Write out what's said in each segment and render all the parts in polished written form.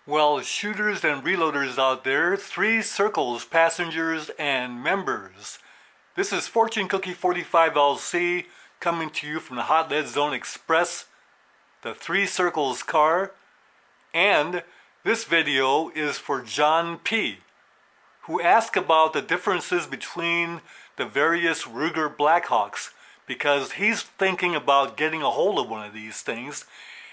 Well, shooters and reloaders out there, 3 circles, passengers and members. This is Fortune Cookie 45 LC coming to you from the Hot Lead Zone Express, the 3 circles car. And this video is for John P., who asked about the differences between the various Ruger Blackhawks, because he's thinking about getting a hold of one of these things,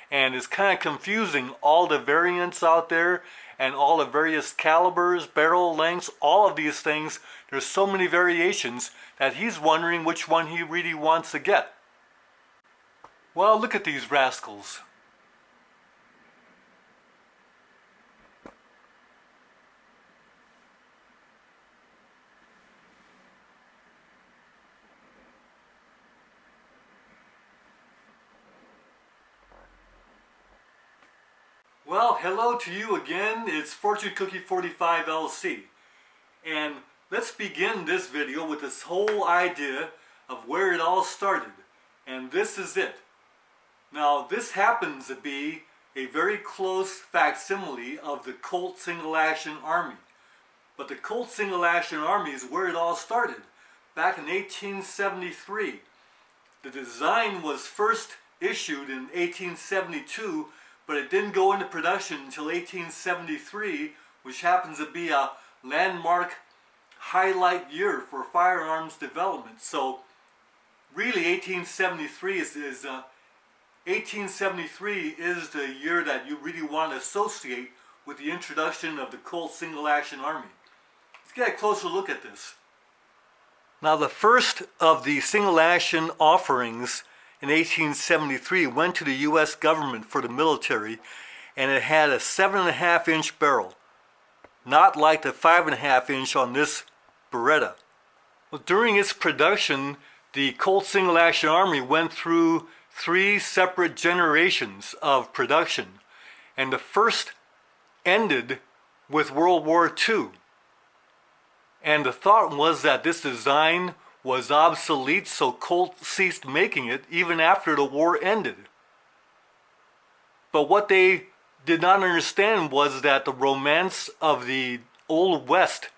and it's kind of confusing all the variants out there and all the various calibers, barrel lengths, all of these things. There's so many variations that he's wondering which one he really wants to get. Well, look at these rascals. Well, hello to you again. It's Fortune Cookie 45 LC. And let's begin this video with this whole idea of where it all started. And this is it. Now, this happens to be a very close facsimile of the Colt Single Action Army. But the Colt Single Action Army is where it all started, back in 1873. The design was first issued in 1872, but it didn't go into production until 1873, which happens to be a landmark highlight year for firearms development. So really 1873 is the year that you really want to associate with the introduction of the Colt Single Action Army. Let's get a closer look at this. Now, the first of the single action offerings in 1873 went to the U.S. government for the military, and it had a 7.5-inch barrel, not like the 5.5-inch on this Beretta. Well, during its production, the Colt Single Action Army went through 3 separate generations of production, and the first ended with World War II. And the thought was that this design was obsolete, so Colt ceased making it even after the war ended. But what they did not understand was that the romance of the Old West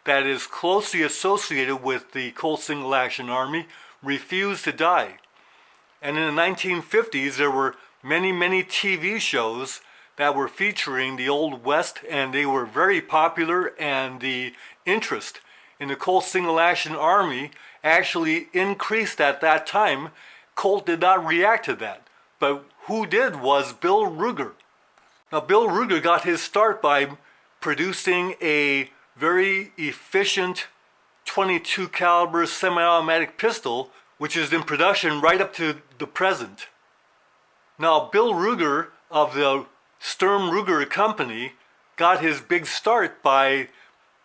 that is closely associated with the Colt Single Action Army refused to die. And in the 1950s, there were many TV shows that were featuring the Old West, and they were very popular, and the interest in the Colt Single Action Army actually increased at that time. Colt did not react to that, but who did was Bill Ruger. Now, Bill Ruger got his start by producing a very efficient 22 caliber semi-automatic pistol, which is in production right up to the present. Now, Bill Ruger of the Sturm Ruger Company got his big start by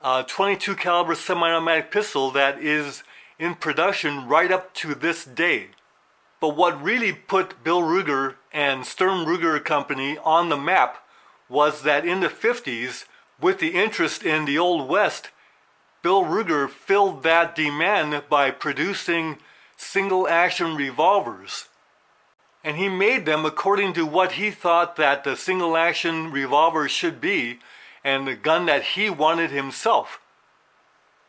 a 22 caliber semi-automatic pistol that is in production right up to this day. But what really put Bill Ruger and Sturm Ruger Company on the map was that in the 50s, with the interest in the Old West, Bill Ruger filled that demand by producing single action revolvers. And he made them according to what he thought that the single action revolver should be, and the gun that he wanted himself.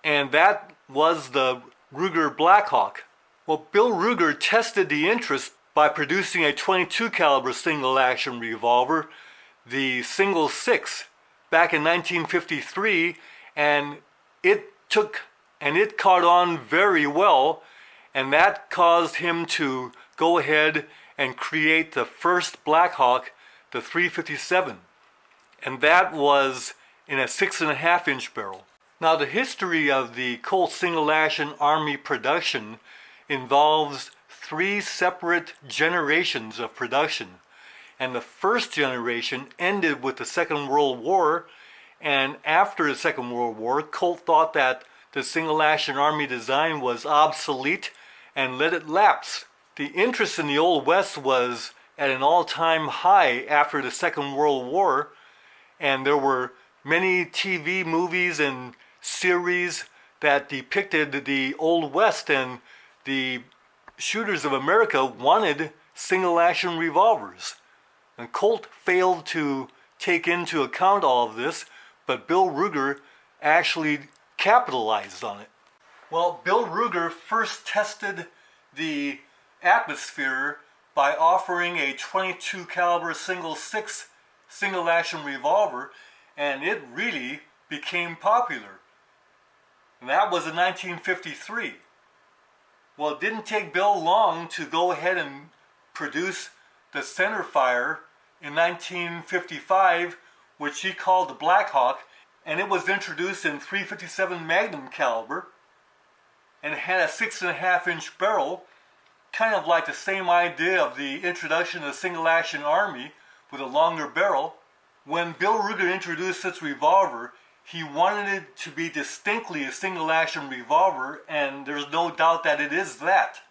And that was the Ruger Blackhawk. Well, Bill Ruger tested the interest by producing a 22 caliber single action revolver, the Single 6, back in 1953, and it caught on very well, and that caused him to go ahead and create the first Blackhawk, the 357, and that was in a 6.5-inch barrel. Now, the history of the Colt Single Action Army production involves 3 separate generations of production. And the first generation ended with the Second World War, and after the Second World War, Colt thought that the Single Action Army design was obsolete and let it lapse. The interest in the Old West was at an all-time high after the Second World War, and there were many TV movies and series that depicted the Old West, and the shooters of America wanted single action revolvers. And Colt failed to take into account all of this, but Bill Ruger actually capitalized on it. Well, Bill Ruger first tested the atmosphere by offering a .22 caliber single-6 single-action revolver, and it really became popular. And that was in 1953. Well, it didn't take Bill long to go ahead and produce the centerfire in 1955, which he called the Blackhawk, and it was introduced in .357 Magnum caliber, and it had a 6.5-inch barrel, kind of like the same idea of the introduction of the single-action Army with a longer barrel. When Bill Ruger introduced this revolver, he wanted it to be distinctly a single-action revolver, and there's no doubt that it is that.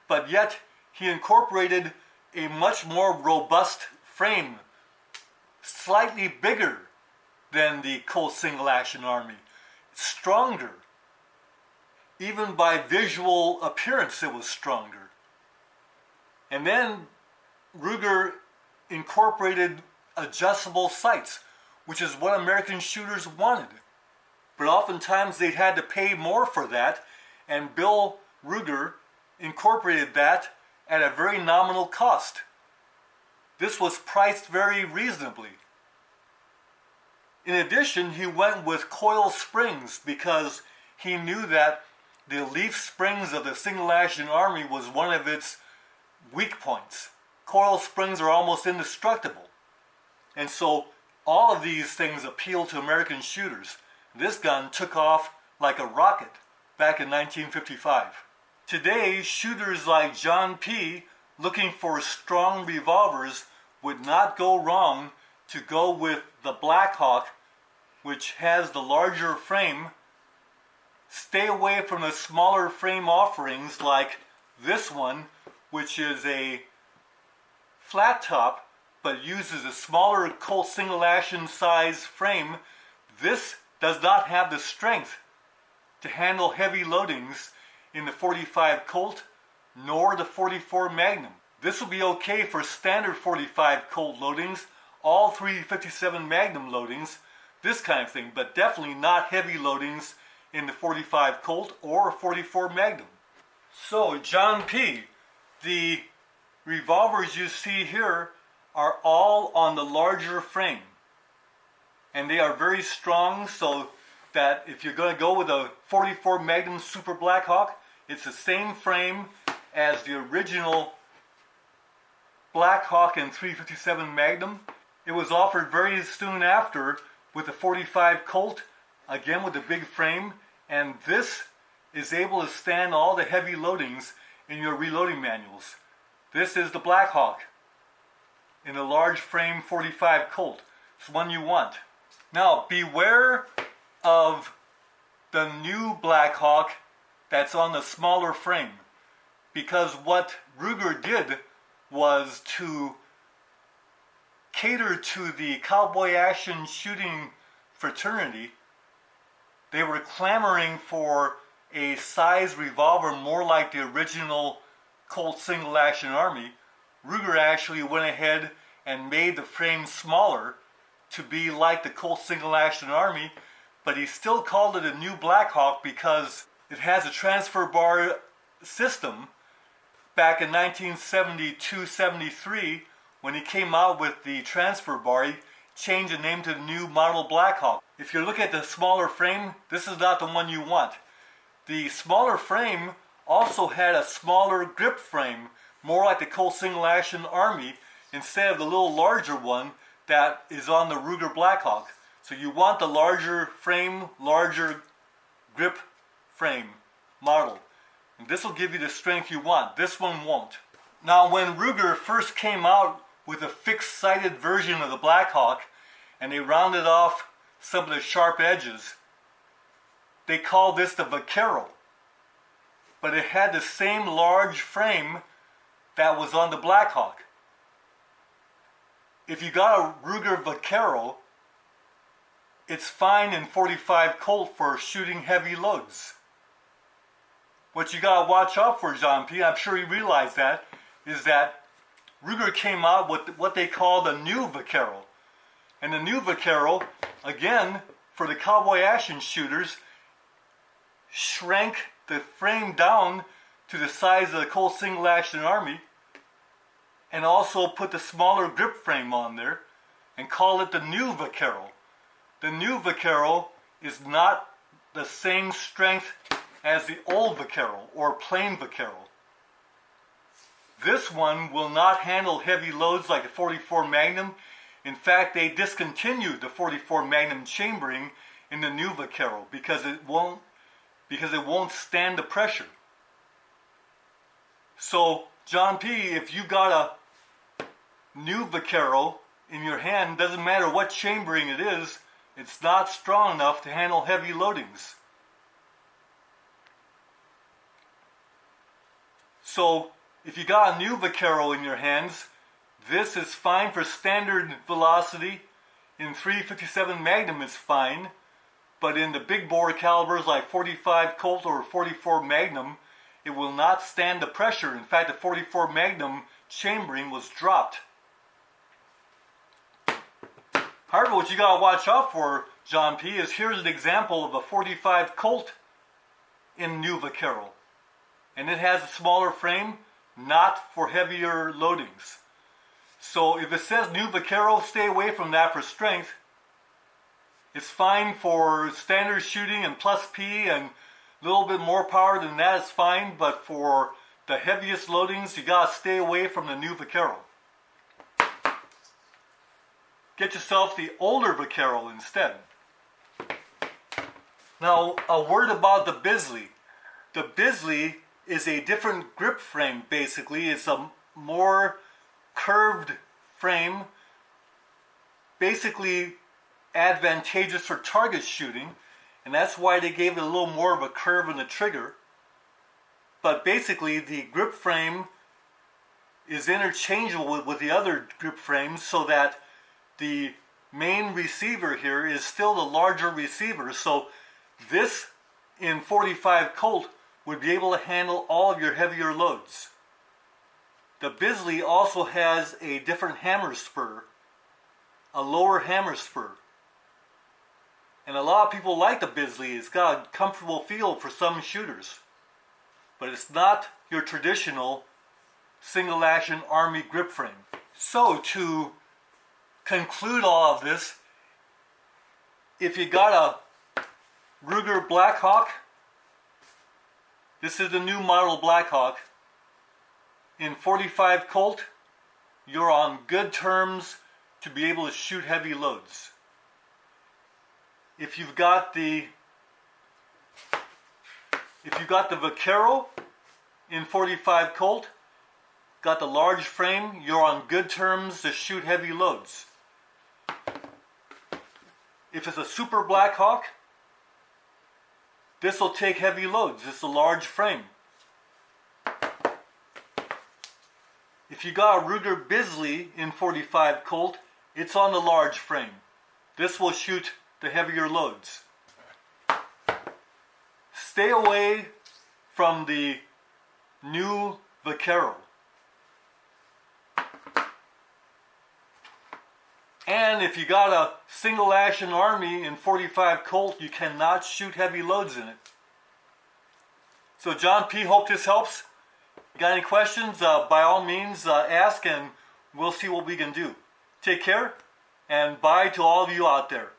But yet, he incorporated a much more robust frame, slightly bigger than the Colt single-action Army, stronger. Even by visual appearance, it was stronger. And then Ruger incorporated adjustable sights, which is what American shooters wanted. But oftentimes they had to pay more for that, and Bill Ruger incorporated that at a very nominal cost. This was priced very reasonably. In addition, he went with coil springs because he knew that the leaf springs of the single-action Army was one of its weak points. Coil springs are almost indestructible. And so all of these things appeal to American shooters. This gun took off like a rocket back in 1955. Today, shooters like John P., looking for strong revolvers, would not go wrong to go with the Blackhawk, which has the larger frame. Stay away from the smaller frame offerings like this one, which is a flat top but uses a smaller Colt single-action size frame. This does not have the strength to handle heavy loadings in the .45 Colt nor the .44 Magnum. This will be okay for standard .45 Colt loadings, all .357 Magnum loadings, this kind of thing, but definitely not heavy loadings in the .45 Colt or .44 Magnum. So, John P., the revolvers you see here are all on the larger frame. And they are very strong, so that if you're going to go with a .44 Magnum Super Blackhawk, it's the same frame as the original Blackhawk and .357 Magnum. It was offered very soon after with the .45 Colt, again with the big frame, and this is able to stand all the heavy loadings in your reloading manuals. This is the Blackhawk in a large frame .45 Colt. It's one you want. Now beware of the new Blackhawk that's on the smaller frame, because what Ruger did was to cater to the cowboy action shooting fraternity. They were clamoring for a size revolver more like the original Colt single action Army. Ruger actually went ahead and made the frame smaller to be like the Colt single action Army, but he still called it a new Blackhawk because it has a transfer bar system. Back in 1972-73, when he came out with the transfer bar, he changed the name to the new Model Blackhawk. If you look at the smaller frame, this is not the one you want. The smaller frame also had a smaller grip frame, more like the Colt single action Army, instead of the little larger one that is on the Ruger Blackhawk. So you want the larger frame, larger grip frame model. And this will give you the strength you want. This one won't. Now, when Ruger first came out with a fixed-sighted version of the Blackhawk, and they rounded off some of the sharp edges, they called this the Vaquero. But it had the same large frame that was on the Blackhawk. If you got a Ruger Vaquero, it's fine in .45 Colt for shooting heavy loads. What you gotta watch out for, John P., I'm sure you realize that, is that Ruger came out with what they call the new Vaquero. And the new Vaquero, again, for the cowboy action shooters, shrank the frame down to the size of the Colt single action Army, and also put the smaller grip frame on there and call it the new Vaquero. The new Vaquero is not the same strength as the old Vaquero or plain Vaquero. This one will not handle heavy loads like a 44 Magnum. In fact, they discontinued the 44 Magnum chambering in the new Vaquero because it won't stand the pressure. So, John P., if you got a new Vaquero in your hand, doesn't matter what chambering it is, it's not strong enough to handle heavy loadings. So, if you got a new Vaquero in your hands, this is fine for standard velocity. In 357 Magnum it's fine, but in the big bore calibers like 45 Colt or 44 Magnum, it will not stand the pressure. In fact, the 44 Magnum chambering was dropped. However, what you gotta watch out for, John P., is here's an example of a 45 Colt in new Vaquero. And it has a smaller frame, not for heavier loadings. So if it says new Vaquero, stay away from that for strength. It's fine for standard shooting and plus P and a little bit more power than that is fine, but for the heaviest loadings, you gotta stay away from the new Vaquero. Get yourself the older Vaquero instead. Now, a word about the Bisley. The Bisley is a different grip frame, basically. It's a more curved frame, basically advantageous for target shooting, and that's why they gave it a little more of a curve in the trigger. But basically, the grip frame is interchangeable with the other grip frames, so that the main receiver here is still the larger receiver. So this in 45 Colt would be able to handle all of your heavier loads. The Bisley also has a different hammer spur, a lower hammer spur. And a lot of people like the Bisley. It's got a comfortable feel for some shooters. But it's not your traditional single action Army grip frame. So to conclude all of this, if you got a Ruger Blackhawk, this is the new Model Blackhawk. In 45 Colt, you're on good terms to be able to shoot heavy loads. If you've got the Vaquero in 45 Colt, got the large frame, you're on good terms to shoot heavy loads. If it's a Super Blackhawk, this will take heavy loads. It's a large frame. If you got a Ruger Bisley in 45 Colt, it's on the large frame. This will shoot the heavier loads. Stay away from the new Vaquero. And if you got a single action Army in 45 Colt, you cannot shoot heavy loads in it. So John P., hope this helps. You got any questions? By all means, ask and we'll see what we can do. Take care, and bye to all of you out there.